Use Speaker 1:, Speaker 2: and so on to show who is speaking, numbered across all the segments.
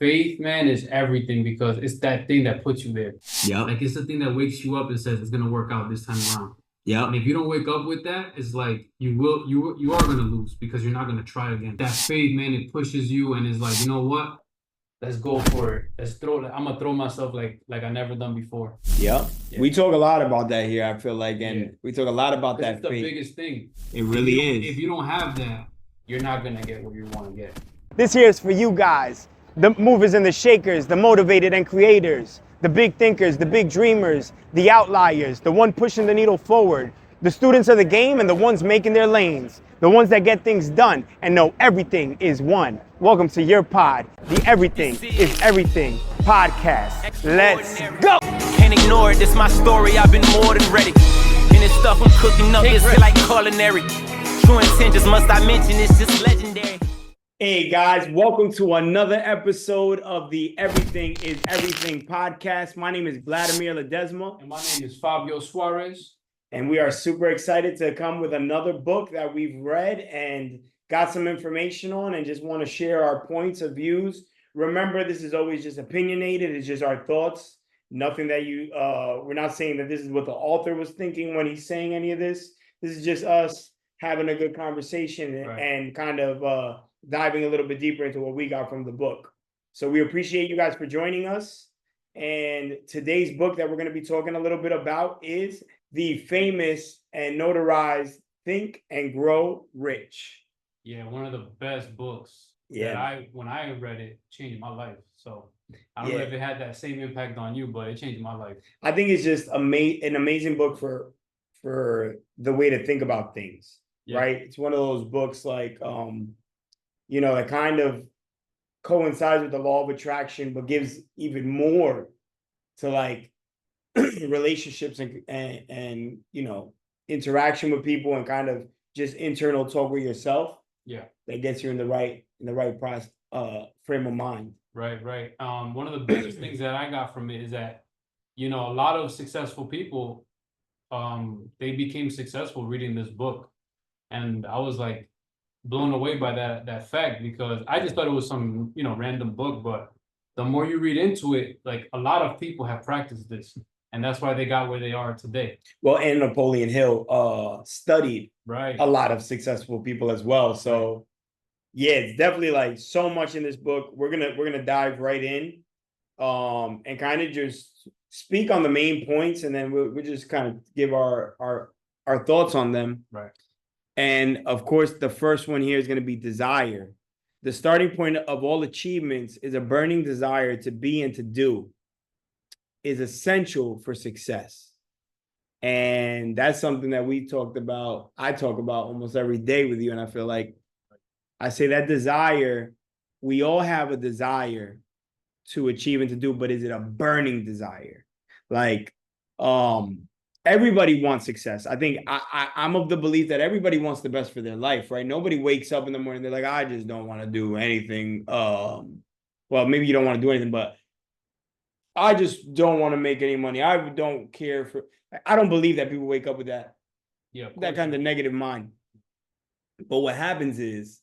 Speaker 1: Faith, man, is everything because it's that thing that puts you there.
Speaker 2: Yep.
Speaker 1: Like it's the thing that wakes you up and says it's gonna work out this time around. And
Speaker 2: Yep.
Speaker 1: if you don't wake up with that, it's like you are gonna lose because you're not gonna try again. That faith, man, it pushes you and is like, you know what? Let's go for it. I'm gonna throw myself like I never done before.
Speaker 2: Yep.
Speaker 1: Yeah.
Speaker 2: We talk a lot about that here, I feel like, and
Speaker 1: Yeah.
Speaker 2: we talk a lot about
Speaker 1: Because
Speaker 2: that
Speaker 1: it's the
Speaker 2: faith.
Speaker 1: biggest thing.
Speaker 2: It really
Speaker 1: If
Speaker 2: is.
Speaker 1: you don't have that, you're not gonna get where you want to get.
Speaker 3: This here is for you guys, the movers and the shakers, the motivated and creators, the big thinkers, the big dreamers, the outliers, the one pushing the needle forward, the students of the game and the ones making their lanes, the ones that get things done and know everything is one. Welcome to your pod, the Everything is Everything podcast. Let's go!
Speaker 4: Can't ignore it, this my story, I've been more than ready. And this stuff I'm cooking up is like culinary. True intentions, must I mention, it's just legendary.
Speaker 2: Hey guys, welcome to another episode of the Everything is Everything podcast. My name is Vladimir Ledesma.
Speaker 1: And my name is Fabio Suarez.
Speaker 2: And we are super excited to come with another book that we've read and got some information on and just want to share our points of views. Remember, this is always just opinionated. It's just our thoughts. Nothing that we're not saying that this is what the author was thinking when he's saying any of this. This is just us having a good conversation and kind of diving a little bit deeper into what we got from the book. So we appreciate you guys for joining us. And today's book that we're going to be talking a little bit about is the famous and notarized Think and Grow Rich.
Speaker 1: Yeah, one of the best books.
Speaker 2: Yeah.
Speaker 1: When I read it, changed my life. So I don't know if it had that same impact on you, but it changed my life.
Speaker 2: I think it's just an amazing book for the way to think about things, right? It's one of those books like, that kind of coincides with the law of attraction, but gives even more to like relationships and interaction with people and kind of just internal talk with yourself.
Speaker 1: Yeah,
Speaker 2: that gets you in the right frame of mind.
Speaker 1: Right. One of the biggest things that I got from it is that a lot of successful people, they became successful reading this book, and I was like blown away by that fact because I just thought it was some random book, but the more you read into it, like a lot of people have practiced this, and that's why they got where they are today.
Speaker 2: Well, and Napoleon Hill studied
Speaker 1: a
Speaker 2: lot of successful people as well. So yeah, it's definitely like so much in this book. We're gonna dive right in, and kind of just speak on the main points, and then we'll just kind of give our thoughts on them.
Speaker 1: Right.
Speaker 2: And of course, the first one here is going to be desire. The starting point of all achievements is a burning desire to be and to do is essential for success. And that's something that we talked about. I talk about almost every day with you. And I feel like I say that desire, we all have a desire to achieve and to do, but is it a burning desire? Like, everybody wants success. I think I'm of the belief that everybody wants the best for their life, right? Nobody wakes up in the morning, they're like, I just don't want to do anything. Well, maybe you don't want to do anything, but I just don't want to make any money. I don't care for, I don't believe that people wake up with that, that kind of negative mind. But what happens is,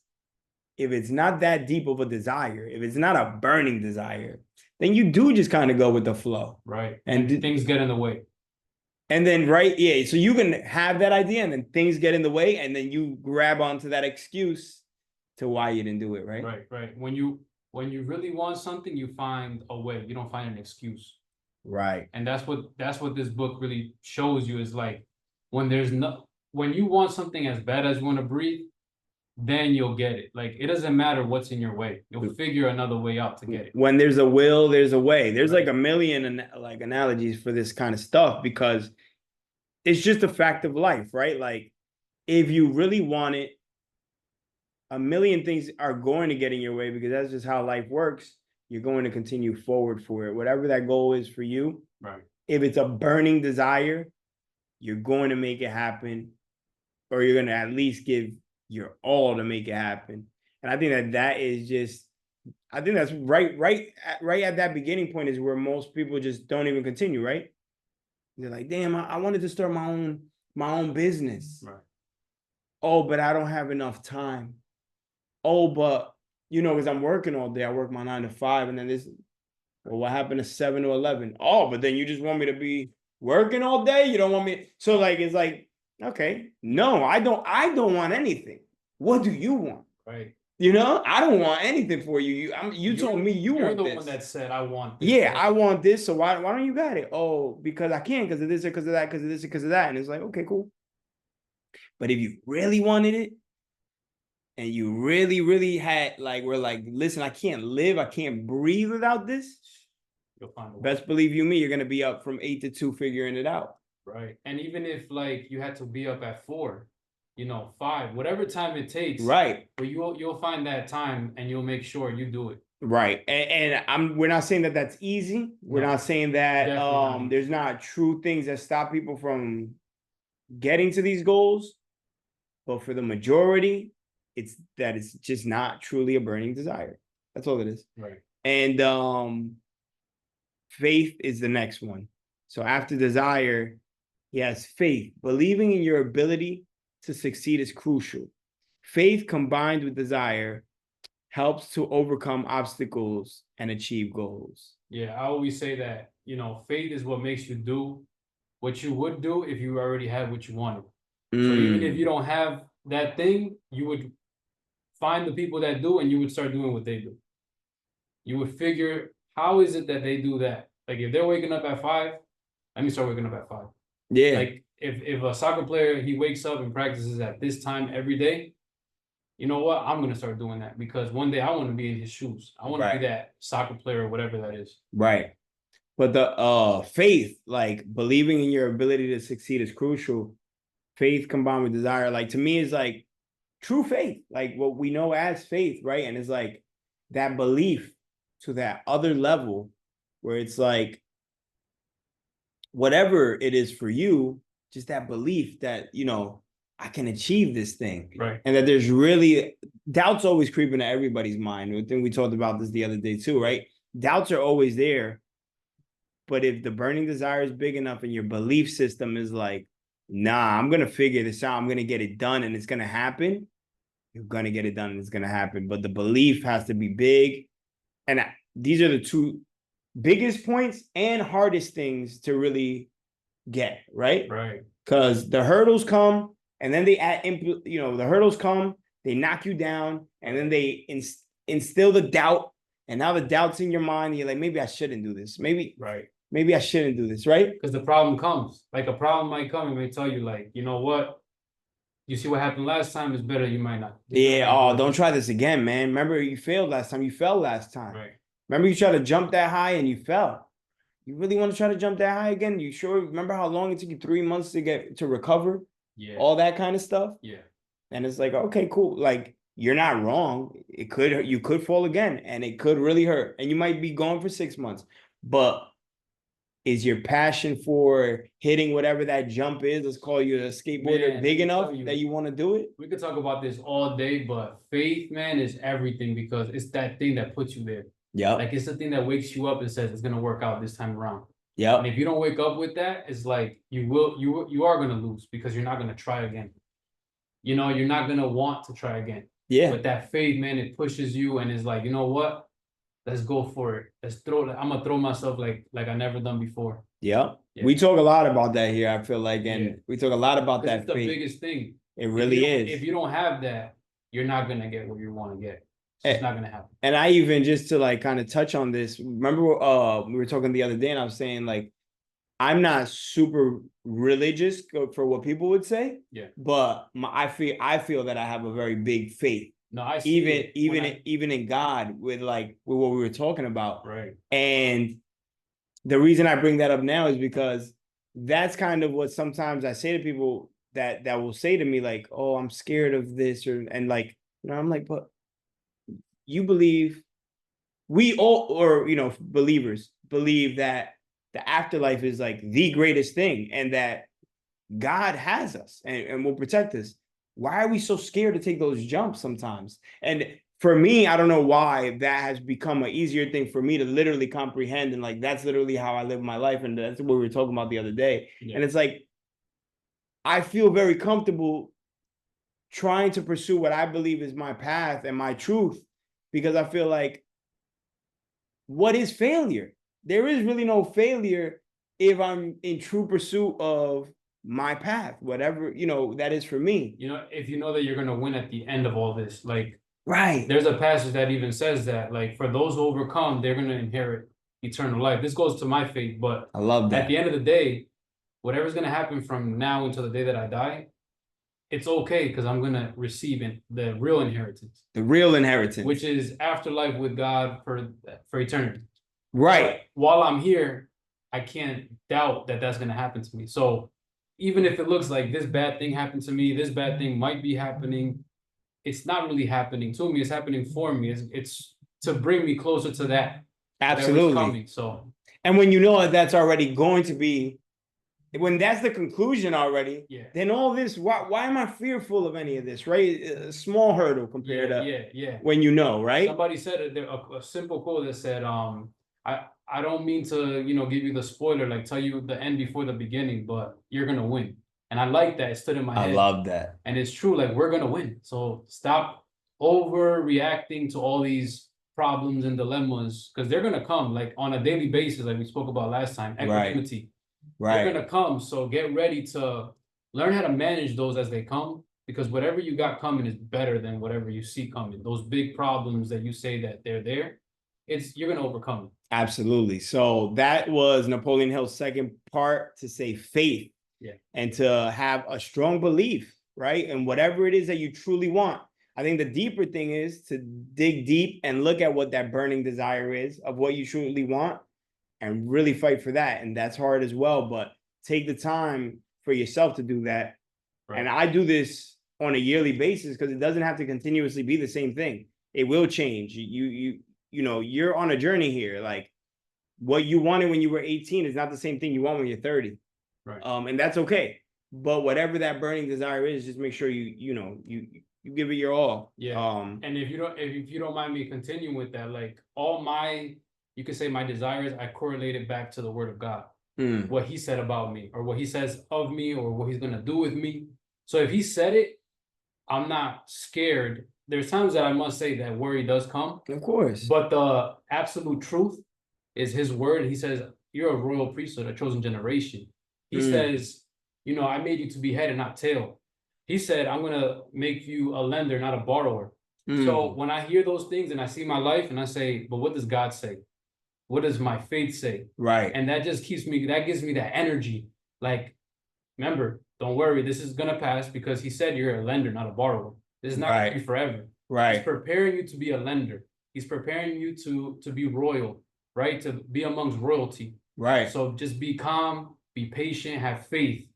Speaker 2: if it's not that deep of a desire, if it's not a burning desire, then you do just kind of go with the flow.
Speaker 1: Right. And things get in the way.
Speaker 2: And then, so you can have that idea and then things get in the way and then you grab onto that excuse to why you didn't do it, right?
Speaker 1: Right. When you really want something, you find a way. You don't find an excuse.
Speaker 2: Right.
Speaker 1: And that's what this book really shows you is like when you want something as bad as you want to breathe, then you'll get it. Like it doesn't matter what's in your way. You'll figure another way out to get it.
Speaker 2: When there's a will, there's a way. There's like a million analogies for this kind of stuff because it's just a fact of life, right? Like if you really want it, a million things are going to get in your way because that's just how life works. You're going to continue forward for it. Whatever that goal is for you,
Speaker 1: right? If
Speaker 2: it's a burning desire, you're going to make it happen, or you're going to at least give your all to make it happen. And I think that is just, I think that's right at that beginning point is where most people just don't even continue, right? They're like, damn, I wanted to start my own business.
Speaker 1: Right.
Speaker 2: Oh, but I don't have enough time. Oh, but you know, because I'm working all day. I work my 9 to 5, and then this, well, what happened to 7 to 11? Oh, but then you just want me to be working all day? You don't want me. So like, it's like, okay, no, I don't want anything. What do you want?
Speaker 1: Right.
Speaker 2: You know, I don't want anything for you. You told me you want
Speaker 1: the
Speaker 2: this.
Speaker 1: one that said I want this.
Speaker 2: Yeah, I want this. So why don't you got it? Oh, because I can't, because of this or because of that, because of this or because of that. And it's like, okay, cool. But if you really wanted it, and you really, really had like, we're like, listen, I can't live, I can't breathe without this.
Speaker 1: You'll find a way.
Speaker 2: Best believe you me, you're gonna be up from 8 to 2 figuring it out.
Speaker 1: Right. And even if like you had to be up at 4, you know, 5, whatever time it takes.
Speaker 2: Right.
Speaker 1: But you'll find that time and you'll make sure you do it.
Speaker 2: Right. And we're not saying that that's easy. We're not saying that
Speaker 1: Definitely.
Speaker 2: there's not true things that stop people from getting to these goals. But for the majority, it's just not truly a burning desire. That's all it is.
Speaker 1: Right.
Speaker 2: And faith is the next one. So after desire, yes, faith. Believing in your ability to succeed is crucial. Faith combined with desire helps to overcome obstacles and achieve goals.
Speaker 1: Yeah, I always say that, you know, faith is what makes you do what you would do if you already had what you wanted. So even if you don't have that thing, you would find the people that do, and you would start doing what they do. You would figure, how is it that they do that? Like if they're waking up at 5, let me start waking up at 5.
Speaker 2: Yeah.
Speaker 1: Like if a soccer player, he wakes up and practices at this time every day, you know what? I'm gonna start doing that because one day I want to be in his shoes. I want to be that soccer player or whatever that is.
Speaker 2: Right. But the faith, like believing in your ability to succeed is crucial. Faith combined with desire, like to me, is like true faith, like what we know as faith, right? And it's like that belief to that other level where it's like whatever it is for you, just that belief that, you know, I can achieve this thing.
Speaker 1: Right.
Speaker 2: And that there's really doubts always creeping to everybody's mind. I think we talked about this the other day too, right? Doubts are always there. But if the burning desire is big enough and your belief system is like, nah, I'm going to figure this out, I'm going to get it done and it's going to happen, you're going to get it done and it's going to happen. But the belief has to be big. And these are the two biggest points and hardest things to really get, right?
Speaker 1: Right.
Speaker 2: Because the hurdles come and then they add, you know, the hurdles come, they knock you down, and then they instill the doubt. And now the doubt's in your mind. And you're like, maybe I shouldn't do this. Maybe I shouldn't do this, right?
Speaker 1: Because the problem comes. Like a problem might come and may tell you, like, you know what? You see what happened last time is better. You might not.
Speaker 2: Yeah. Oh, don't try this again, man. Remember you failed last time. You fell last time.
Speaker 1: Right.
Speaker 2: Remember you tried to jump that high and you fell. You really want to try to jump that high again? You sure? Remember how long it took you 3 months to recover?
Speaker 1: Yeah.
Speaker 2: All that kind of stuff.
Speaker 1: Yeah.
Speaker 2: And it's like, okay, cool. Like you're not wrong. You could fall again and it could really hurt. And you might be gone for 6 months. But is your passion for hitting whatever that jump is, let's call you a skateboarder, big enough that you want to do it?
Speaker 1: We could talk about this all day, but faith, man, is everything because it's that thing that puts you there.
Speaker 2: Yeah.
Speaker 1: Like it's the thing that wakes you up and says it's gonna work out this time around.
Speaker 2: Yeah.
Speaker 1: And if you don't wake up with that, it's like you are gonna lose because you're not gonna try again. You know, you're not gonna want to try again.
Speaker 2: Yeah.
Speaker 1: But that faith, man, it pushes you and it's like, you know what? Let's go for it. I'm gonna throw myself like I never done before.
Speaker 2: Yeah. We talk a lot about that here, I feel like, and we talk a lot about that.
Speaker 1: It's the biggest thing.
Speaker 2: It really is.
Speaker 1: If you don't have that, you're not gonna get what you want to get. It's not gonna happen.
Speaker 2: And I even, just to like kind of touch on this, remember we were talking the other day and I was saying like, I'm not super religious for what people would say.
Speaker 1: Yeah.
Speaker 2: But I feel that I have a very big faith.
Speaker 1: No, I see
Speaker 2: even in God with what we were talking about.
Speaker 1: Right.
Speaker 2: And the reason I bring that up now is because that's kind of what sometimes I say to people that will say to me like, oh, I'm scared of this, and like, you know, I'm like, but you believe, we all, or, you know, believers believe that the afterlife is like the greatest thing and that God has us and will protect us. Why are we so scared to take those jumps sometimes? And for me, I don't know why that has become an easier thing for me to literally comprehend. And like, that's literally how I live my life. And that's what we were talking about the other day. Yeah. And it's like, I feel very comfortable trying to pursue what I believe is my path and my truth. because I feel like, what is failure? There is really no failure if I'm in true pursuit of my path, whatever, that is for me.
Speaker 1: If you know that you're going to win at the end of all this, like,
Speaker 2: Right.
Speaker 1: there's a passage that even says that, like, for those who overcome, they're going to inherit eternal life. This goes to my faith, but
Speaker 2: I love that.
Speaker 1: at the end of the day, whatever's going to happen from now until the day that I die, it's okay, because I'm going to receive the real inheritance.
Speaker 2: The real inheritance.
Speaker 1: Which is afterlife with God for eternity.
Speaker 2: Right.
Speaker 1: But while I'm here, I can't doubt that that's going to happen to me. So even if it looks like this bad thing happened to me, this bad thing might be happening, it's not really happening to me. It's happening for me. It's to bring me closer to that.
Speaker 2: Absolutely.
Speaker 1: Coming, so.
Speaker 2: And when you know that that's already going to be, when that's the conclusion already, then all this, why am I fearful of any of this, right? A small hurdle compared to when right?
Speaker 1: Somebody said a simple quote that said, I don't mean to, give you the spoiler, like tell you the end before the beginning, but you're going to win. And I like that. It stood in my head.
Speaker 2: I love that.
Speaker 1: And it's true, like, we're going to win. So stop overreacting to all these problems and dilemmas, because they're going to come, like, on a daily basis, like we spoke about last time, equanimity. Right. They're going to come. So get ready to learn how to manage those as they come, because whatever you got coming is better than whatever you see coming. Those big problems that you say that they're there, you're going to overcome it.
Speaker 2: Absolutely. So that was Napoleon Hill's second part, to say faith.
Speaker 1: Yeah.
Speaker 2: And to have a strong belief, right? And whatever it is that you truly want. I think the deeper thing is to dig deep and look at what that burning desire is of what you truly want, and really fight for that. And that's hard as well, but take the time for yourself to do that. Right. And I do this on a yearly basis, because it doesn't have to continuously be the same thing. It will change. You're on a journey here. Like, what you wanted when you were 18 is not the same thing you want when you're 30.
Speaker 1: Right.
Speaker 2: And that's okay. But whatever that burning desire is, just make sure you give it your all.
Speaker 1: Yeah. And if you don't mind me continuing with that, like, you could say my desires, I correlate it back to the word of God. What he said about me, or what he says of me, or what he's going to do with me. So if he said it, I'm not scared. There's times that I must say that worry does come.
Speaker 2: Of course.
Speaker 1: But the absolute truth is his word. He says, you're a royal priesthood, a chosen generation. He says, I made you to be head and not tail. He said, I'm going to make you a lender, not a borrower. So when I hear those things and I see my life and I say, but what does God say? What does my faith say?
Speaker 2: Right.
Speaker 1: And that just gives me that energy. Like, remember, don't worry, this is going to pass, because he said you're a lender, not a borrower. This is not going to be forever.
Speaker 2: Right.
Speaker 1: He's preparing you to be a lender. He's preparing you to be royal, right? To be amongst royalty.
Speaker 2: Right.
Speaker 1: So just be calm, be patient, have faith,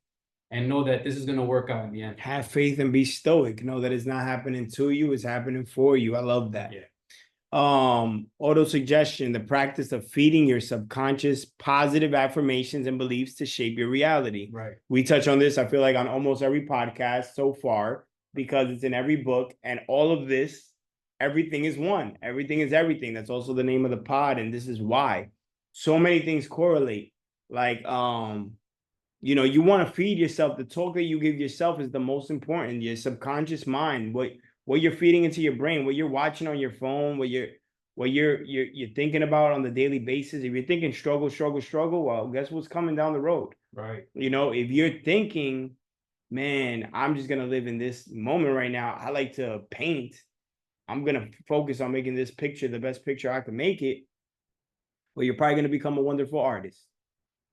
Speaker 1: and know that this is going to work out in the end.
Speaker 2: Have faith and be stoic. Know that it's not happening to you, it's happening for you. I love that.
Speaker 1: Yeah.
Speaker 2: Auto suggestion, the practice of feeding your subconscious positive affirmations and beliefs to shape your reality.
Speaker 1: Right.
Speaker 2: We touch on this, I feel like, on almost every podcast so far, because it's in every book, and all of this, everything is one. Everything is everything. That's also the name of the pod, and this is why. So many things correlate. Like, you want to feed yourself. The talk that you give yourself is the most important. Your subconscious mind, what you're feeding into your brain, what you're watching on your phone, what you're thinking about on the daily basis. If you're thinking struggle, well, guess what's coming down the road?
Speaker 1: Right.
Speaker 2: If you're thinking, man, I'm just gonna live in this moment right now. I like to paint. I'm gonna focus on making this picture the best picture I can make it. Well, you're probably gonna become a wonderful artist.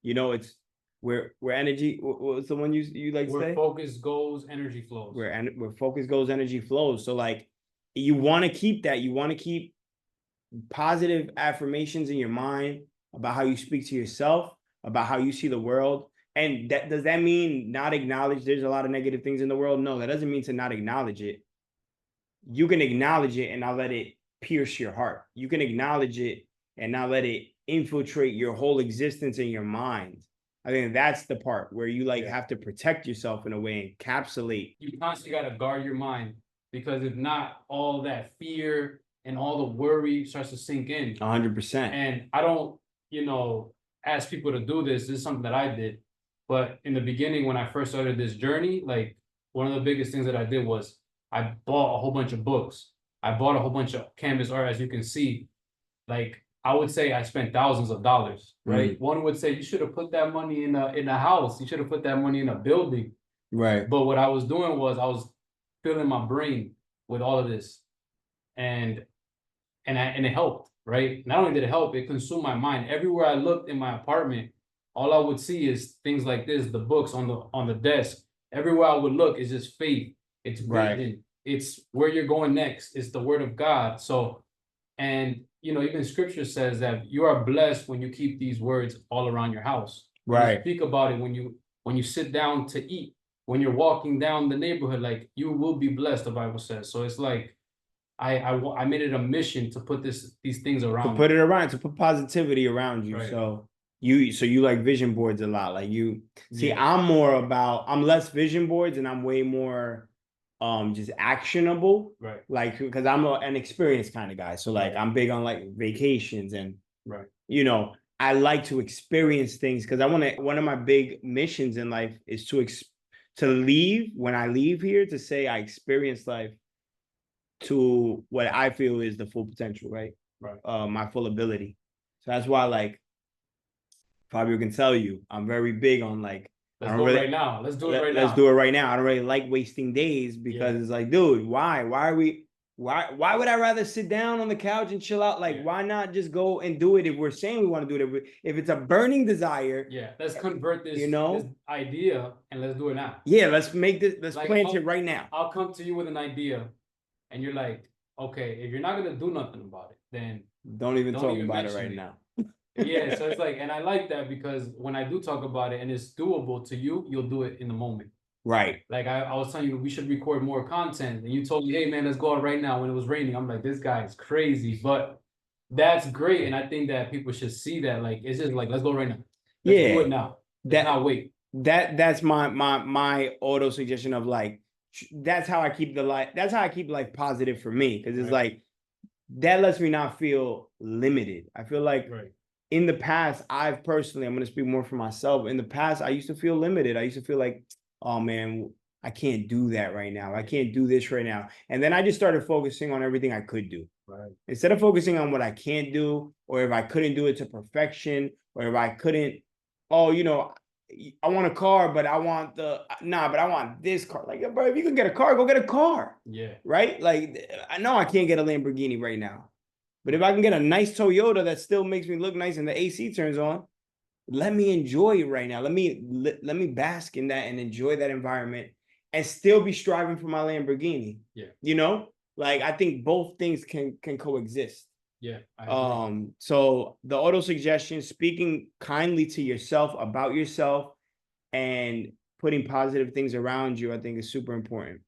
Speaker 2: It's where energy. What's the one you like to say?
Speaker 1: Where focus goes, energy flows.
Speaker 2: Where focus goes, energy flows. So, like, you want to keep that. You want to keep positive affirmations in your mind about how you speak to yourself, about how you see the world. And does that mean not acknowledge there's a lot of negative things in the world? No, that doesn't mean to not acknowledge it. You can acknowledge it and not let it pierce your heart. You can acknowledge it and not let it infiltrate your whole existence in your mind. I think that's the part where you have to protect yourself in a way, encapsulate.
Speaker 1: You constantly got to guard your mind, because if not, all that fear and all the worry starts to sink in.
Speaker 2: 100%.
Speaker 1: And I don't, ask people to do this. This is something that I did. But in the beginning, when I first started this journey, like, one of the biggest things that I did was I bought a whole bunch of books. I bought a whole bunch of canvas art, as you can see. Like, I would say I spent thousands of dollars, right? One would say you should have put that money in a house. You should have put that money in a building.
Speaker 2: Right.
Speaker 1: But what I was doing was I was filling my brain with all of this, and it helped, right? Not only did it help, it consumed my mind. Everywhere I looked in my apartment, all I would see is things like this, the books on the desk. Everywhere I would look is just faith. It's vision. It's where you're going next. It's the word of God. So, and even scripture says that you are blessed when you keep these words all around your house. When you speak about it when you sit down to eat, when you're walking down the neighborhood, like, you will be blessed, the Bible says. So it's like I made it a mission to put these things around.
Speaker 2: To put positivity around you.
Speaker 1: Right.
Speaker 2: So you like vision boards a lot. Like you see, I'm less vision boards and I'm way more just actionable.
Speaker 1: Right.
Speaker 2: Like, because I'm an experienced kind of guy. So like I'm big on like vacations and I like to experience things because one of my big missions in life is to leave when I leave here to say I experienced life to what I feel is the full potential, right?
Speaker 1: Right.
Speaker 2: My full ability. So that's why, like, Fabio can tell you, I'm very big on like,
Speaker 1: let's do it right now. Let's do it right now.
Speaker 2: Let's do it right now. I don't really like wasting days because it's like, dude, why would I rather sit down on the couch and chill out? Like, why not just go and do it if we're saying we want to do it? If it's a burning desire.
Speaker 1: Yeah, let's convert this, this idea and let's do it now.
Speaker 2: Yeah, let's make this, let's plant it right now.
Speaker 1: I'll come to you with an idea and you're like, okay, if you're not going to do nothing about it, then
Speaker 2: don't even talk about it right now.
Speaker 1: Yeah, so it's like, and I like that because when I do talk about it and it's doable to you, you'll do it in the moment.
Speaker 2: Right.
Speaker 1: Like I was telling you, we should record more content. And you told me, hey man, let's go out right now when it was raining. I'm like, this guy is crazy. But that's great. And I think that people should see that. Like, it's just like, let's go right now. Let's do it now. Let's not wait.
Speaker 2: That's my auto suggestion of like, that's how I keep life positive for me. Cause it's like, that lets me not feel limited. I feel like in the past, I'm going to speak more for myself. In the past, I used to feel limited. I used to feel like, oh man, I can't do that right now. I can't do this right now. And then I just started focusing on everything I could do.
Speaker 1: Right.
Speaker 2: Instead of focusing on what I can't do, or if I couldn't do it to perfection, or if I couldn't, I want a car, but I want this car. Like, bro, if you can get a car, go get a car.
Speaker 1: Yeah.
Speaker 2: Right? Like, I know I can't get a Lamborghini right now. But if I can get a nice Toyota that still makes me look nice and the AC turns on, let me enjoy it right now. Let me bask in that and enjoy that environment and still be striving for my Lamborghini.
Speaker 1: Yeah.
Speaker 2: Like I think both things can coexist.
Speaker 1: Yeah.
Speaker 2: So the auto suggestion, speaking kindly to yourself about yourself and putting positive things around you, I think is super important.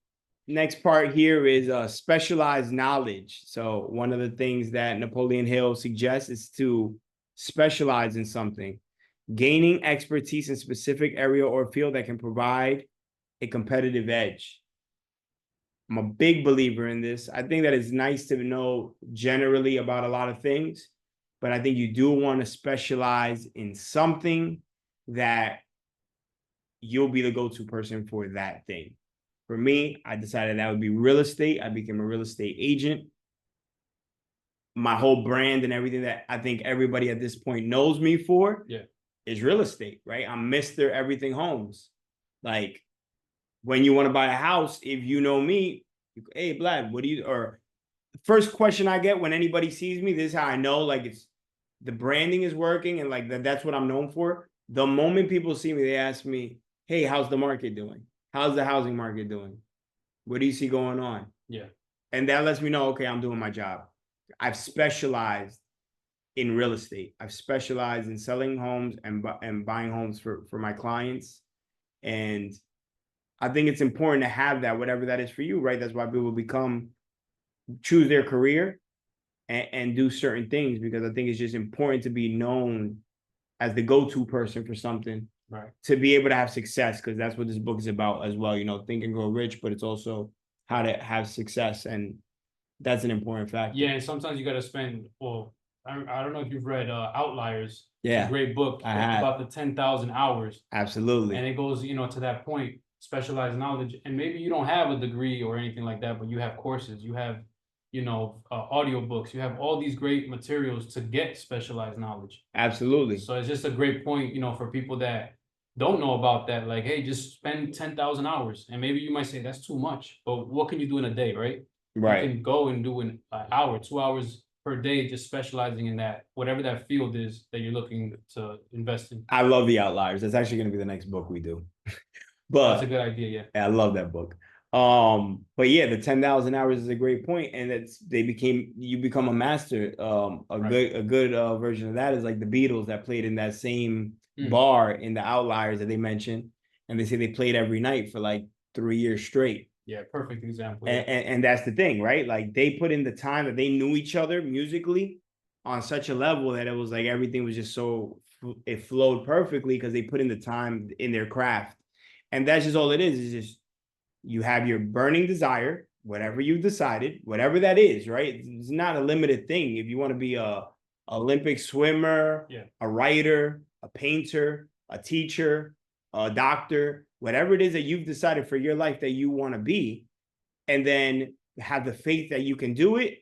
Speaker 2: Next part here is specialized knowledge. So one of the things that Napoleon Hill suggests is to specialize in something, gaining expertise in specific area or field that can provide a competitive edge. I'm a big believer in this. I think that it's nice to know generally about a lot of things, but I think you do want to specialize in something that you'll be the go-to person for that thing. For me, I decided that would be real estate. I became a real estate agent. My whole brand and everything that I think everybody at this point knows me for is real estate, right? I'm Mr. Everything Homes. Like, when you want to buy a house, if you know me, hey, Vlad, or the first question I get when anybody sees me, this is how I know, like, it's the branding is working and like that's what I'm known for. The moment people see me, they ask me, hey, how's the market doing? How's the housing market doing? What do you see going on?
Speaker 1: Yeah.
Speaker 2: And that lets me know, okay, I'm doing my job. I've specialized in real estate. I've specialized in selling homes and buying homes for my clients. And I think it's important to have that, whatever that is for you, right? That's why people choose their career and do certain things, because I think it's just important to be known as the go-to person for something.
Speaker 1: Right.
Speaker 2: To be able to have success, because that's what this book is about as well. Think and grow rich, but it's also how to have success. And that's an important factor.
Speaker 1: Yeah, and sometimes you got to spend, I don't know if you've read Outliers.
Speaker 2: Yeah.
Speaker 1: It's a great book. It's about the 10,000 hours.
Speaker 2: Absolutely.
Speaker 1: And it goes, to that point, specialized knowledge. And maybe you don't have a degree or anything like that, but you have courses. You have audiobooks. You have all these great materials to get specialized knowledge.
Speaker 2: Absolutely.
Speaker 1: So it's just a great point, for people that don't know about that. Like, hey, just spend 10,000 hours. And maybe you might say that's too much, but what can you do in a day, right?
Speaker 2: Right.
Speaker 1: You can go and do an hour, 2 hours per day, just specializing in that, whatever that field is that you're looking to invest in.
Speaker 2: I love The Outliers. That's actually going to be the next book we do.
Speaker 1: That's a good idea, yeah.
Speaker 2: I love that book. But yeah, the 10,000 hours is a great point, and you become a master. A good version of that is like the Beatles that played in that same bar in The Outliers that they mentioned, and they say they played every night for like 3 years straight.
Speaker 1: Yeah, perfect example.
Speaker 2: And that's the thing, right? Like they put in the time that they knew each other musically on such a level that it was like everything was just it flowed perfectly because they put in the time in their craft. And that's just all it is just you have your burning desire, whatever you've decided, whatever that is, right? It's not a limited thing. If you want to be a Olympic swimmer, a writer, a painter, a teacher, a doctor, whatever it is that you've decided for your life that you want to be, and then have the faith that you can do it,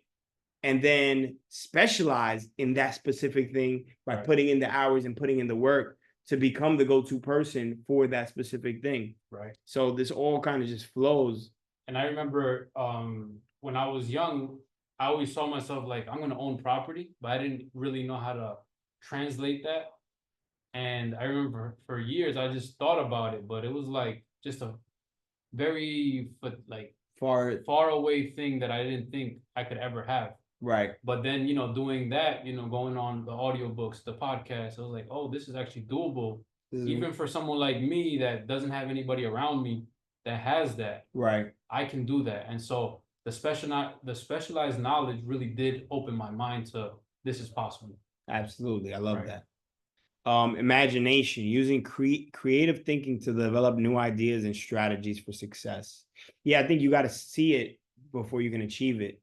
Speaker 2: and then specialize in that specific thing by putting in the hours and putting in the work to become the go-to person for that specific thing.
Speaker 1: Right.
Speaker 2: So this all kind of just flows.
Speaker 1: And I remember when I was young, I always saw myself like, I'm going to own property, but I didn't really know how to translate that. And I remember for years, I just thought about it, but it was like just a very far away thing that I didn't think I could ever have.
Speaker 2: Right.
Speaker 1: But then, doing that, going on the audiobooks, the podcast, I was like, oh, this is actually doable. Even for someone like me that doesn't have anybody around me that has that.
Speaker 2: Right.
Speaker 1: I can do that. And so the specialized knowledge really did open my mind to this is possible.
Speaker 2: Absolutely. I love that. Imagination, using creative thinking to develop new ideas and strategies for success. Yeah, I think you got to see it before you can achieve it.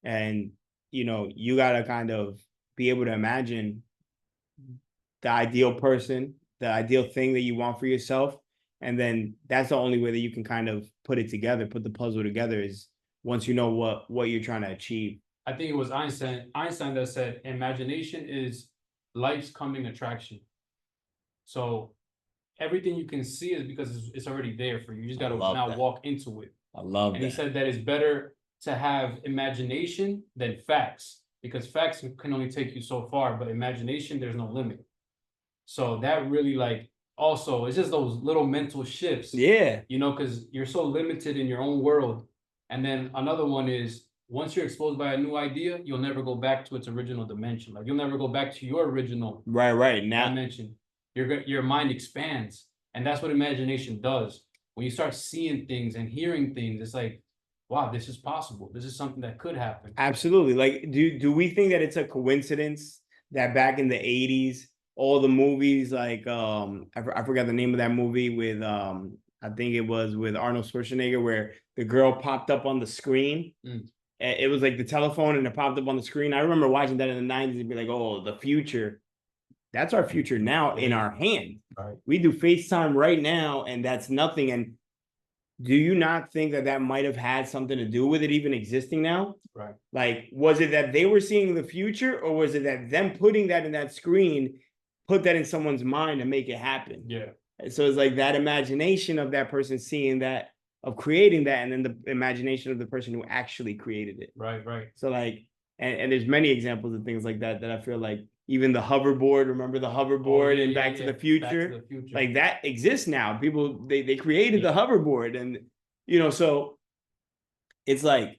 Speaker 2: And you got to kind of be able to imagine the ideal person, the ideal thing that you want for yourself. And then that's the only way that you can kind of put it together, put the puzzle together, is once you know what you're trying to achieve.
Speaker 1: I think it was Einstein that said, imagination is life's coming attraction. So everything you can see is because it's already there for you. You just got to now walk into it.
Speaker 2: I love
Speaker 1: that.
Speaker 2: And
Speaker 1: he said that it's better to have imagination than facts, because facts can only take you so far, but imagination, there's no limit. So that really also, it's just those little mental shifts.
Speaker 2: Yeah.
Speaker 1: Because you're so limited in your own world. And then another one is, once you're exposed by a new idea, you'll never go back to its original dimension. Like you'll never go back to your original dimension. Your mind expands. And that's what imagination does. When you start seeing things and hearing things, it's like, wow, this is possible. This is something that could happen.
Speaker 2: Absolutely. Like, do we think that it's a coincidence that back in the 80s, all the movies like I forgot the name of that movie with I think it was with Arnold Schwarzenegger, where the girl popped up on the screen. It was like the telephone and it popped up on the screen. I remember watching that in the 90s and be like, oh, the future. That's our future now in our hand.
Speaker 1: Right.
Speaker 2: We do FaceTime right now, and that's nothing. And do you not think that might have had something to do with it even existing now?
Speaker 1: Right.
Speaker 2: Like, was it that they were seeing the future, or was it that them putting that in that screen put that in someone's mind to make it happen?
Speaker 1: Yeah.
Speaker 2: So it's like that imagination of that person seeing that, of creating that, and then the imagination of the person who actually created it.
Speaker 1: Right.
Speaker 2: So like, and there's many examples of things like that I feel like, even the hoverboard, remember the hoverboard in Back to the Future? Like that exists now. People, they created the hoverboard, and so it's like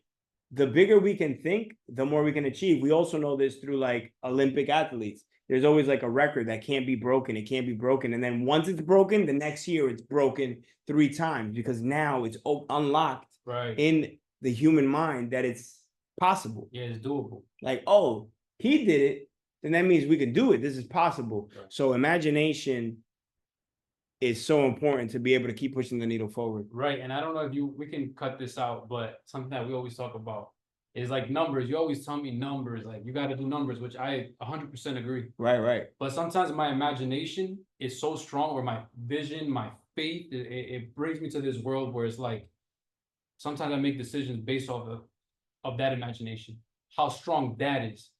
Speaker 2: the bigger we can think, the more we can achieve. We also know this through like Olympic athletes. There's always like a record that can't be broken. It can't be broken. And then once it's broken, the next year it's broken 3 times, because now it's unlocked in the human mind that it's possible.
Speaker 1: Yeah, it's doable.
Speaker 2: Like, oh, he did it, then that means we can do it. This is possible. Right. So imagination is so important to be able to keep pushing the needle forward.
Speaker 1: Right. And I don't know if we can cut this out, but something that we always talk about is like numbers. You always tell me numbers, like you got to do numbers, which I 100% agree.
Speaker 2: Right.
Speaker 1: But sometimes my imagination is so strong, or my vision, my faith, it brings me to this world where it's like, sometimes I make decisions based off of that imagination, how strong that is,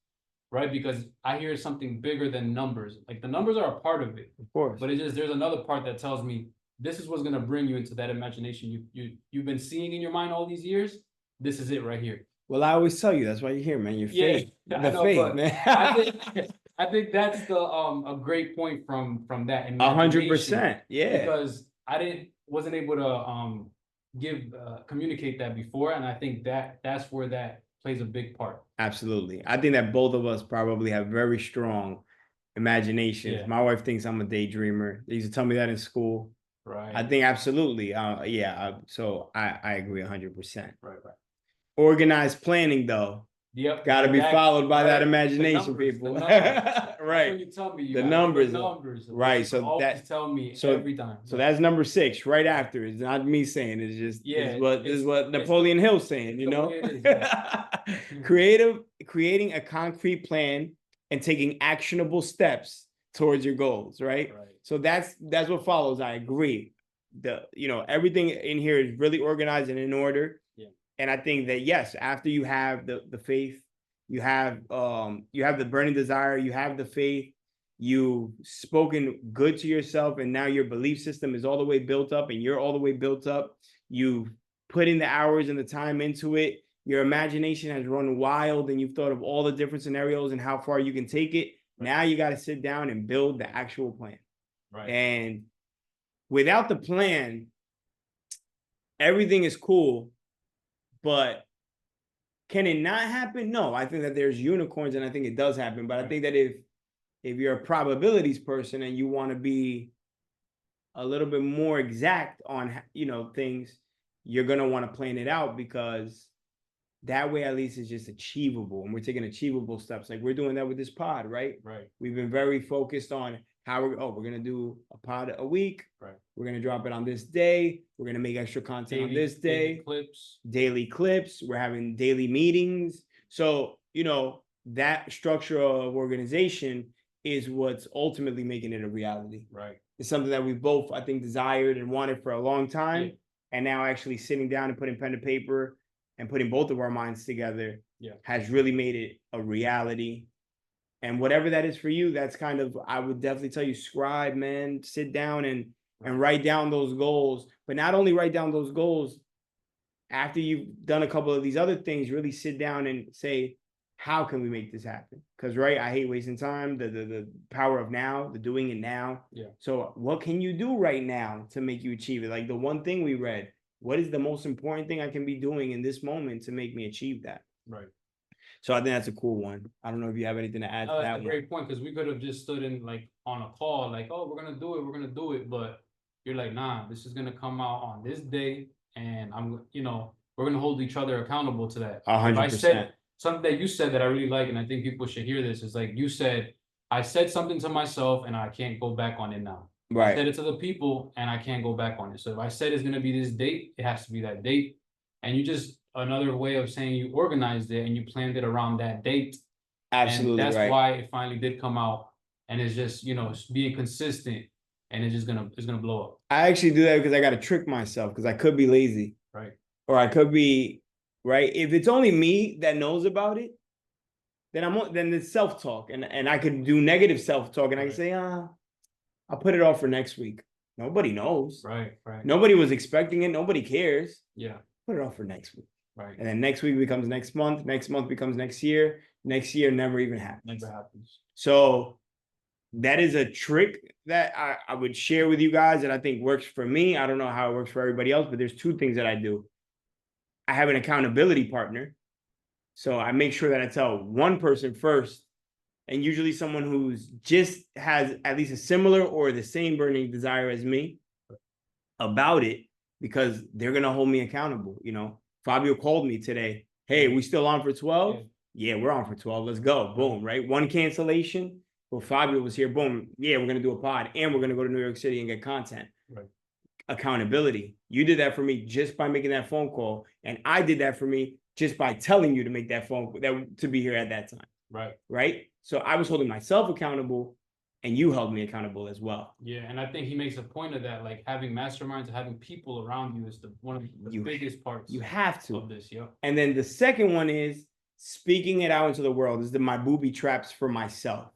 Speaker 1: right? Because I hear something bigger than numbers. Like the numbers are a part of it,
Speaker 3: Of course.
Speaker 1: but there's another part that tells me this is what's gonna bring you into that imagination you've been seeing in your mind all these years. This is it right here.
Speaker 2: Well, I always tell you, that's why you're here, man. Your faith.
Speaker 1: I
Speaker 2: The
Speaker 1: know,
Speaker 2: faith,
Speaker 1: but
Speaker 2: man.
Speaker 1: I think that's the a great point from that.
Speaker 2: 100%. Yeah.
Speaker 1: Because I wasn't able to communicate that before, and I think that's where that plays a big part.
Speaker 2: Absolutely. I think that both of us probably have very strong imaginations.
Speaker 1: Yeah.
Speaker 2: My wife thinks I'm a daydreamer. They used to tell me that in school.
Speaker 1: Right.
Speaker 2: I think absolutely. So I agree 100%.
Speaker 1: Right.
Speaker 2: Organized planning, though,
Speaker 1: Yep.
Speaker 2: got to be followed by that imagination,
Speaker 1: numbers,
Speaker 2: people.
Speaker 1: Right. When you tell me
Speaker 2: The numbers.
Speaker 1: Right.
Speaker 2: So
Speaker 1: always tell me every time.
Speaker 2: So that's number 6 right after. It's not me saying. It's just this is what Napoleon Hill saying. You know, creating a concrete plan and taking actionable steps towards your goals. Right. So that's what follows. I agree. Everything in here is really organized and in order. And I think that, yes, after you have the faith, you have the burning desire, you have the faith, you've spoken good to yourself, and now your belief system is all the way built up and you're all the way built up. You've put in the hours and the time into it. Your imagination has run wild and you've thought of all the different scenarios and how far you can take it. Right. Now you got to sit down and build the actual plan. Right. And without the plan, everything is cool. But can it not happen? No, I think that there's unicorns and I think it does happen. But I think that if you're a probabilities person and you want to be a little bit more exact on, things, you're going to want to plan it out, because that way at least it's just achievable. And we're taking achievable steps. Like we're doing that with this pod, right? Right. We've been very focused on how we're going to do a pod a week. Right. We're going to drop it on this day. We're going to make extra content on this day. Daily clips. We're having daily meetings. So, that structure of organization is what's ultimately making it a reality. Right. It's something that we both, I think, desired and wanted for a long time. Yeah. And now actually sitting down and putting pen to paper and putting both of our minds together has really made it a reality. And whatever that is for you, that's kind of, I would definitely tell you, scribe, man, sit down and write down those goals. But not only write down those goals, after you've done a couple of these other things, really sit down and say, how can we make this happen? Because, right, I hate wasting time, the power of now, the doing it now. Yeah. So what can you do right now to make you achieve it? Like the one thing we read, what is the most important thing I can be doing in this moment to make me achieve that? Right. So I think that's a cool one. I don't know if you have anything to add to that one. That's a great point, because we could have just stood in on a call, oh, we're gonna do it, but you're like, nah, this is gonna come out on this day, and we're gonna hold each other accountable to that. 100%. I said something that you said that I really like, and I think people should hear this, is you said, I said something to myself and I can't go back on it now. Right. I said it to the people and I can't go back on it. So if I said it's gonna be this date, it has to be that date. And you just, another way of saying you organized it and you planned it around that date. Absolutely. And that's why it finally did come out. And it's just, being consistent, and it's gonna blow up. I actually do that because I gotta trick myself, because I could be lazy. Right. Or I could be, right. If it's only me that knows about it, then it's self-talk. And I could do negative self-talk, and I can say, I'll put it off for next week. Nobody knows. Right. Nobody was expecting it. Nobody cares. Yeah. Put it off for next week. Right. And then next week becomes next month becomes next year never even happens. Never happens. So that is a trick that I would share with you guys that I think works for me. I don't know how it works for everybody else, but there's 2 things that I do. I have an accountability partner. So I make sure that I tell one person first, and usually someone who's just has at least a similar or the same burning desire as me about it, because they're going to hold me accountable. Fabio called me today. Hey, we still on for 12? Yeah, we're on for 12. Let's go. Boom, right? One cancellation. Well, Fabio was here. Boom. Yeah, we're going to do a pod, and we're going to go to New York City and get content. Right. Accountability. You did that for me just by making that phone call. And I did that for me just by telling you to make that phone call, to be here at that time. Right. Right. So I was holding myself accountable, and you held me accountable as well.
Speaker 1: Yeah, and I think he makes a point of that, like having masterminds, having people around you is one of the biggest parts.
Speaker 2: You have to.
Speaker 1: Of this, yeah.
Speaker 2: And then the second one is speaking it out into the world. Is my booby traps for myself.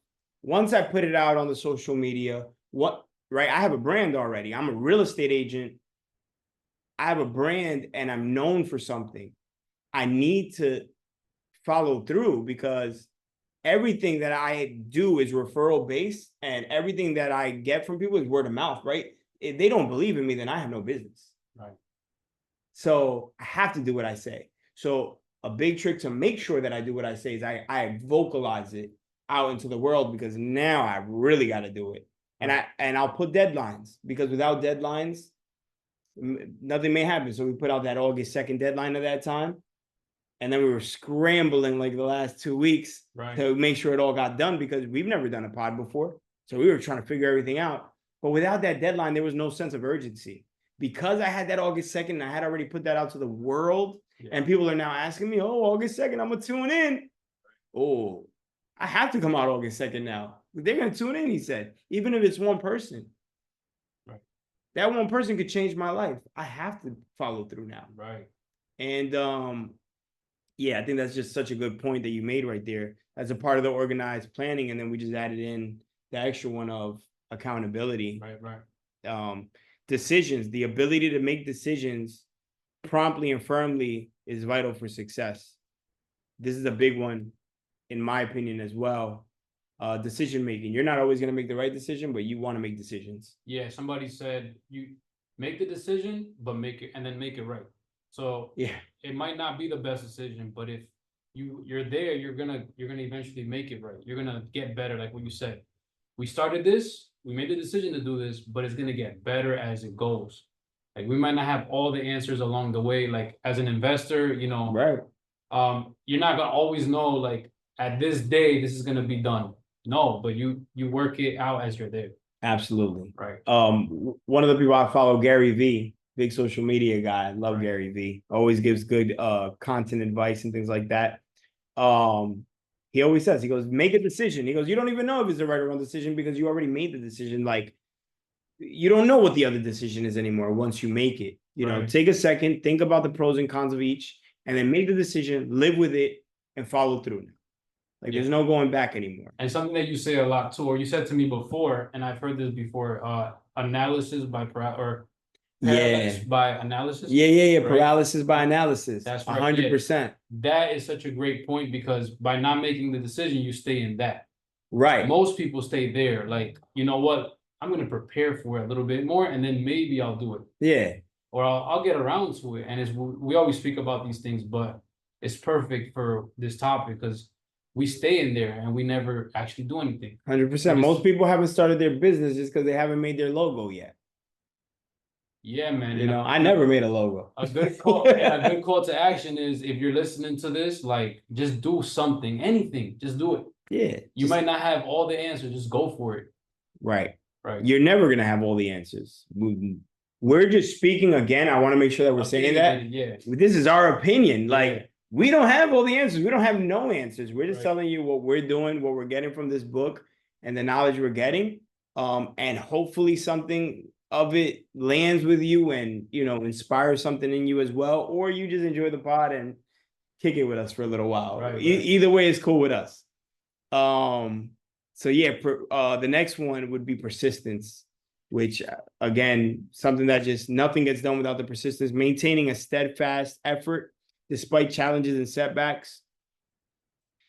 Speaker 2: Once I put it out on the social media, right? I have a brand already. I'm a real estate agent. I have a brand and I'm known for something. I need to follow through because everything that I do is referral based and everything that I get from people is word of mouth, right? If they don't believe in me, then I have no business.
Speaker 1: Right.
Speaker 2: So I have to do what I say. So a big trick to make sure that I do what I say is I vocalize it out into the world because now I really got to do it. And I'll put deadlines because without deadlines, nothing may happen. So we put out that August 2nd deadline at that time. And then we were scrambling like the last 2 weeks to make sure it all got done because we've never done a pod before. So we were trying to figure everything out. But without that deadline, there was no sense of urgency. Because I had that August 2nd, and I had already put that out to the world. Yeah. And people are now asking me, oh, August 2nd, I'm going to tune in. Oh, I have to come out August 2nd now. They're going to tune in, he said, even if it's one person. Right. That one person could change my life. I have to follow through now.
Speaker 1: Right.
Speaker 2: And yeah, I think that's just such a good point that you made right there as a part of the organized planning. And then we just added in the extra one of accountability.
Speaker 1: Right.
Speaker 2: Decisions, the ability to make decisions promptly and firmly is vital for success. This is a big one, in my opinion, as well. Decision making. You're not always going to make the right decision, but you want to make decisions.
Speaker 1: Yeah, somebody said you make the decision, but make it right. So yeah, it might not be the best decision, but if you're there, you're gonna eventually make it right. You're gonna get better, like what you said. We started this, we made the decision to do this, but it's gonna get better as it goes. Like we might not have all the answers along the way. Like as an investor, you know,
Speaker 2: right.
Speaker 1: You're not gonna always know like at this day this is gonna be done. No, but you work it out as you're there.
Speaker 2: Absolutely.
Speaker 1: Right.
Speaker 2: One of the people I follow, Gary V, big social media guy. Love Gary V. Always gives good content advice and things like that. He always says, he goes, make a decision. He goes, you don't even know if it's the right or wrong decision because you already made the decision. Like you don't know what the other decision is anymore once you make it. You know, take a second, think about the pros and cons of each, and then make the decision, live with it, and follow through. Like there's no going back anymore.
Speaker 1: And something that you say a lot too, or you said to me before, and I've heard this before, analysis by paralysis by analysis.
Speaker 2: Yeah. Right? Paralysis by analysis.
Speaker 1: That's right.
Speaker 2: 100%.
Speaker 1: That is such a great point because by not making the decision, you stay in that.
Speaker 2: Right.
Speaker 1: Most people stay there. Like, you know what? I'm going to prepare for it a little bit more, and then maybe I'll do it.
Speaker 2: Yeah.
Speaker 1: Or I'll get around to it. And we always speak about these things, but it's perfect for this topic because we stay in there and we never actually do anything.
Speaker 2: 100%. Most people haven't started their business just because they haven't made their logo yet.
Speaker 1: Yeah, man.
Speaker 2: You know, I never made a logo.
Speaker 1: A good call to action is if you're listening to this, like just do something, anything, just do it.
Speaker 2: Yeah.
Speaker 1: You might not have all the answers, just go for it.
Speaker 2: Right.
Speaker 1: Right.
Speaker 2: You're never going to have all the answers. We're just speaking again. I want to make sure that we're saying that.
Speaker 1: Yeah.
Speaker 2: This is our opinion. Like we don't have all the answers. We don't have no answers. We're just telling you what we're doing, what we're getting from this book and the knowledge we're getting. And hopefully something of it lands with you and, you know, inspires something in you as well. Or you just enjoy the pod and kick it with us for a little while. Right. Either way is cool with us. So yeah, the next one would be persistence, which again, something that just nothing gets done without the persistence, maintaining a steadfast effort despite challenges and setbacks.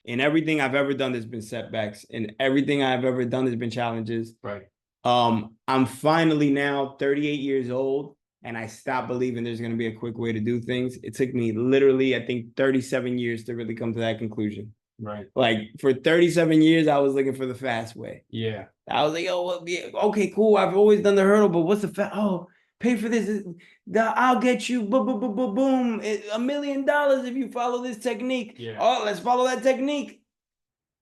Speaker 2: In everything I've ever done, there's been setbacks. In everything I've ever done, there's been challenges.
Speaker 1: Right.
Speaker 2: I'm finally now 38 years old, and I stopped believing there's going to be a quick way to do things. It took me literally, I think, 37 years to really come to that conclusion.
Speaker 1: Right.
Speaker 2: Like for 37 years, I was looking for the fast way.
Speaker 1: Yeah.
Speaker 2: I was like, oh, well, yeah, okay, cool. I've always done the hurdle, but what's the fast? Oh, pay for this. I'll get you boom, $1 million if you follow this technique.
Speaker 1: Yeah.
Speaker 2: Oh, let's follow that technique.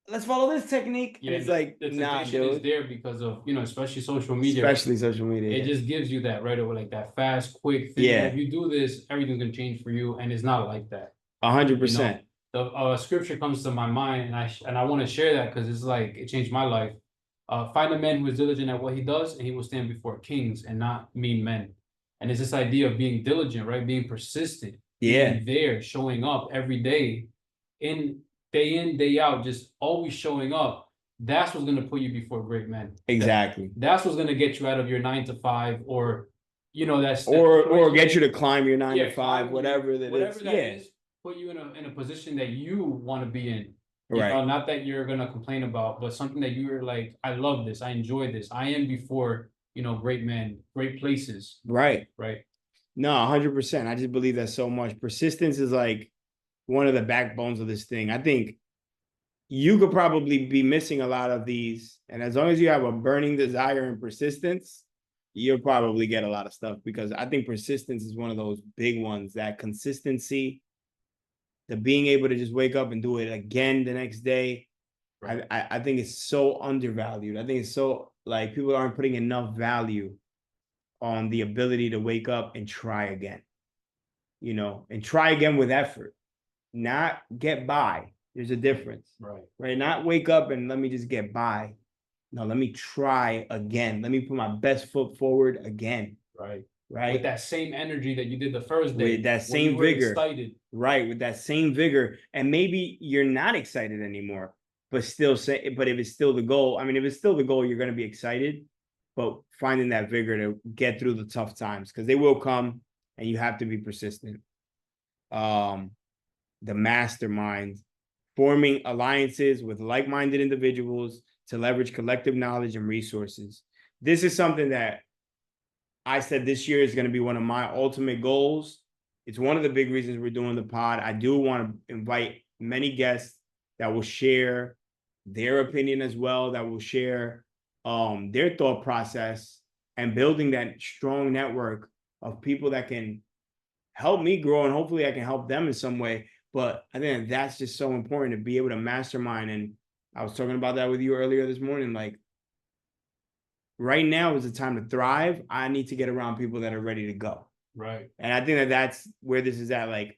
Speaker 2: Let's follow this technique.
Speaker 1: Yeah,
Speaker 2: and it's like,
Speaker 1: nah, dude. Is there because of, you know, especially social media. It just gives you that right away, like that fast, quick thing.
Speaker 2: Yeah.
Speaker 1: If you do this, everything's gonna change for you, and it's not like that.
Speaker 2: 100%.
Speaker 1: The scripture comes to my mind, and I want to share that because it's like it changed my life. find a man who is diligent at what he does, and he will stand before kings and not mean men. And it's this idea of being diligent, right? Being persistent, being there, showing up every day, in, day out, just always showing up. That's what's gonna put you before great men.
Speaker 2: Exactly.
Speaker 1: That's what's gonna get you out of your 9 to 5, or that's
Speaker 2: or get you to climb your 9 to 5,
Speaker 1: climb
Speaker 2: whatever
Speaker 1: that
Speaker 2: is.
Speaker 1: is, put you in a position that you want to be in.
Speaker 2: Right.
Speaker 1: Not that you're gonna complain about, but something that you're like, I love this, I enjoy this, I am before, great men, great places.
Speaker 2: Right.
Speaker 1: Right.
Speaker 2: No, 100%. I just believe that so much. Persistence is like one of the backbones of this thing. I think you could probably be missing a lot of these. And as long as you have a burning desire and persistence, you'll probably get a lot of stuff, because I think persistence is one of those big ones, that consistency, the being able to just wake up and do it again the next day. Right. I think it's so undervalued. I think it's so, like, people aren't putting enough value on the ability to wake up and try again, and try again with effort, not get by. There's a difference, right? Not wake up and let me just get by. No, let me try again. Let me put my best foot forward again. Right.
Speaker 1: With that same energy that you did the first day.
Speaker 2: With that same vigor.
Speaker 1: Excited.
Speaker 2: Right. With that same vigor. And maybe you're not excited anymore, but still say, but if it's still the goal, if it's still the goal, you're going to be excited, but finding that vigor to get through the tough times, because they will come, and you have to be persistent. The Mastermind, forming alliances with like-minded individuals to leverage collective knowledge and resources. This is something that I said this year is going to be one of my ultimate goals. It's one of the big reasons we're doing the pod. I do want to invite many guests that will share their opinion as well, that will share their thought process, and building that strong network of people that can help me grow, and hopefully I can help them in some way. But I think that's just so important, to be able to mastermind. And I was talking about that with you earlier this morning. Like, right now is the time to thrive. I need to get around people that are ready to go.
Speaker 1: Right.
Speaker 2: And I think that that's where this is at. Like,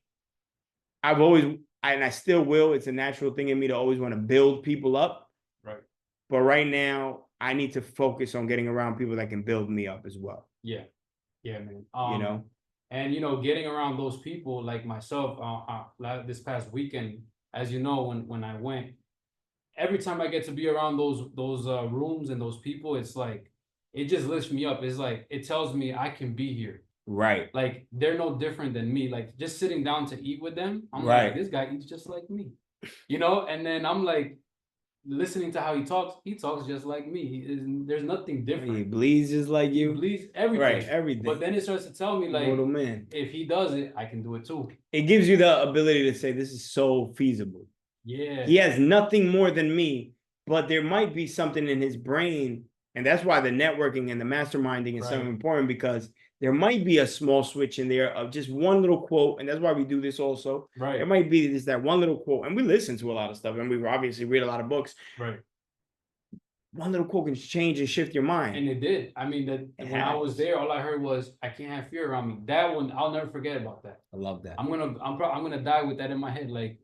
Speaker 2: I've always, and I still will, it's a natural thing in me to always want to build people up.
Speaker 1: Right.
Speaker 2: But right now, I need to focus on getting around people that can build me up as well.
Speaker 1: Yeah. Yeah, man. And, getting around those people like myself, this past weekend, as you know, when I went, every time I get to be around those rooms and those people, it's like, it just lifts me up. It's like, it tells me I can be here.
Speaker 2: Right.
Speaker 1: Like, they're no different than me. Like, just sitting down to eat with them, I'm like, this guy eats just like me, and then I'm like, listening to how he talks just like me. There's nothing different.
Speaker 2: He bleeds just like you.
Speaker 1: He bleeds everything.
Speaker 2: Right, everything.
Speaker 1: But then it starts to tell me, like,
Speaker 2: man,
Speaker 1: if he does it, I can do it too.
Speaker 2: It gives you the ability to say, this is so feasible.
Speaker 1: Yeah.
Speaker 2: He has nothing more than me, but there might be something in his brain. And that's why the networking and the masterminding is so important, because there might be a small switch in there of just one little quote. And that's why we do this also.
Speaker 1: Right.
Speaker 2: It might be just that one little quote. And we listen to a lot of stuff, and we obviously read a lot of books.
Speaker 1: Right.
Speaker 2: One little quote can change and shift your mind.
Speaker 1: And it did. When I was there, all I heard was, I can't have fear around me. That one, I'll never forget about that.
Speaker 2: I love that.
Speaker 1: I'm gonna die with that in my head. Like,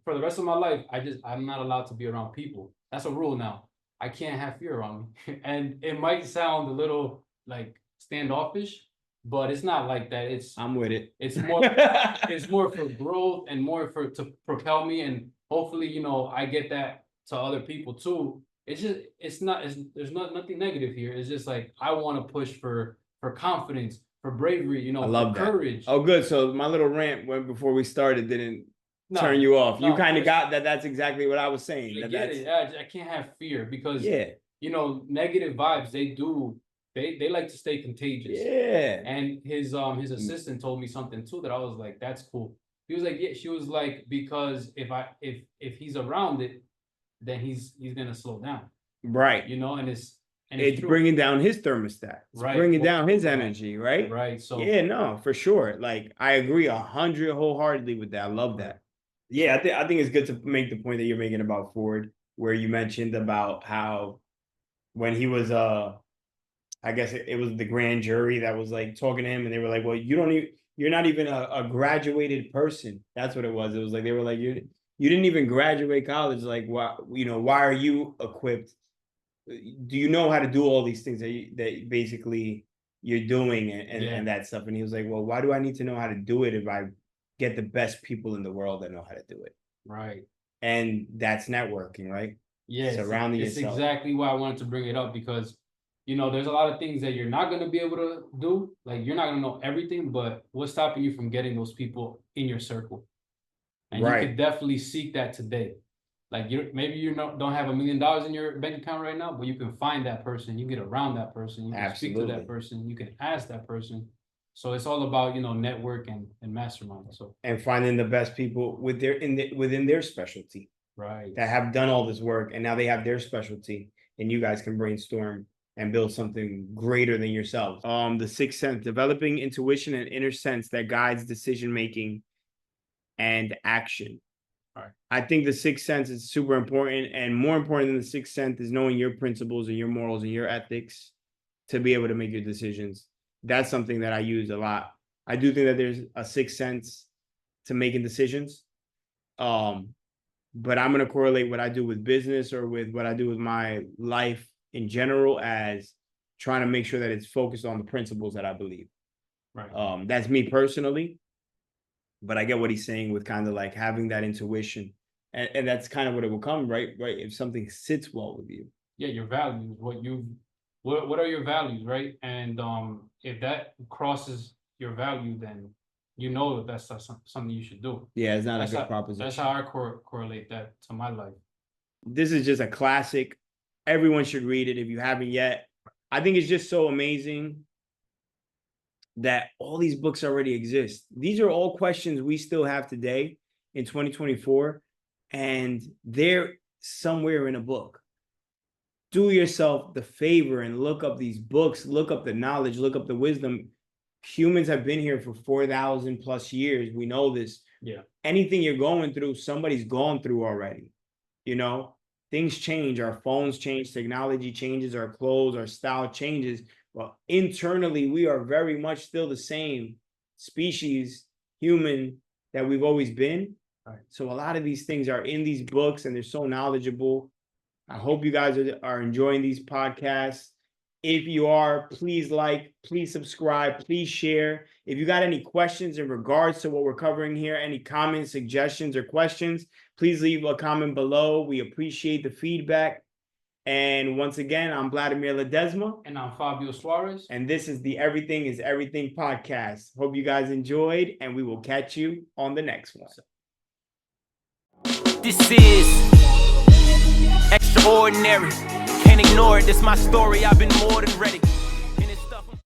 Speaker 1: for the rest of my life, I'm not allowed to be around people. That's a rule now. I can't have fear around me. And it might sound a little like standoffish, but it's not like that.
Speaker 2: I'm with it.
Speaker 1: It's more for growth, and more to propel me, and hopefully, I get that to other people too. There's nothing negative here. It's just like, I want to push for confidence, for bravery,
Speaker 2: I love
Speaker 1: for courage.
Speaker 2: Oh, good. So my little rant before we started didn't turn you off. You kind of got that. That's exactly what I was saying.
Speaker 1: I can't have fear, because negative vibes, they like to stay contagious. Yeah. And his assistant told me something too that I was like, that's cool. He was like, yeah. She was like, because if he's around it, then he's gonna slow down. Right. And it's
Speaker 2: bringing down his thermostat. It's bringing down his energy. Right.
Speaker 1: Right. So
Speaker 2: yeah, no, for sure. Like, I agree 100 wholeheartedly with that. I love that. Yeah, I think it's good to make the point that you're making about Ford, where you mentioned about how when he was I guess it was the grand jury that was like talking to him, and they were like, well, you're not even a graduated person. That's what it was. It was like, they were like, you didn't even graduate college. Like, why are you equipped do you know how to do all these things that basically you're doing and that stuff? And he was like, well, why do I need to know how to do it if I get the best people in the world that know how to do it?
Speaker 1: Right.
Speaker 2: And that's networking, right?
Speaker 1: Yeah.
Speaker 2: Surrounding
Speaker 1: it's
Speaker 2: yourself.
Speaker 1: exactly why I wanted to bring it up, because you know, there's a lot of things that you're not going to be able to do. Like, you're not going to know everything, but what's stopping you from getting those people in your circle? And you could definitely seek that today. Like, maybe you don't have $1 million in your bank account right now, but you can find that person. You get around that person. You can speak to that person. You can ask that person. So it's all about, you know, network and mastermind. So,
Speaker 2: and finding the best people within their specialty,
Speaker 1: right,
Speaker 2: that have done all this work, and now they have their specialty, and you guys can brainstorm and build something greater than yourselves. The sixth sense, developing intuition and inner sense that guides decision making and action.
Speaker 1: All right.
Speaker 2: I think the sixth sense is super important, and more important than the sixth sense is knowing your principles and your morals and your ethics to be able to make your decisions. That's something that I use a lot. I do think that there's a sixth sense to making decisions. But I'm going to correlate what I do with business or with what I do with my life in general as trying to make sure that it's focused on the principles that I believe.
Speaker 1: Right.
Speaker 2: That's me personally, but I get what he's saying with kind of like having that intuition, and that's kind of what it will come, right? If something sits well with you.
Speaker 1: Yeah, your values, what are your values, right? And if that crosses your value, then you know that's something you should do.
Speaker 2: Yeah, it's not a good proposition.
Speaker 1: That's how I correlate that to my life.
Speaker 2: This is just a classic. Everyone should read it if you haven't yet. I think it's just so amazing that all these books already exist. These are all questions we still have today in 2024, and they're somewhere in a book. Do yourself the favor and look up these books, look up the knowledge, look up the wisdom. Humans have been here for 4,000 plus years. We know this.
Speaker 1: Yeah.
Speaker 2: Anything you're going through, somebody's gone through already. You know, things change. Our phones change, technology changes, our clothes, our style changes. Well, internally, we are very much still the same species, human, that we've always been.
Speaker 1: Right.
Speaker 2: So a lot of these things are in these books, and they're so knowledgeable. I hope you guys are enjoying these podcasts. If you are, please like, please subscribe, please share. If you got any questions in regards to what we're covering here, any comments, suggestions, or questions, please leave a comment below. We appreciate the feedback. And once again, I'm Vladimir Ledesma.
Speaker 1: And I'm Fabio Suarez.
Speaker 2: And this is the Everything is Everything podcast. Hope you guys enjoyed, and we will catch you on the next one.
Speaker 4: This is extraordinary. Can't ignore it. This my story. I've been more than ready.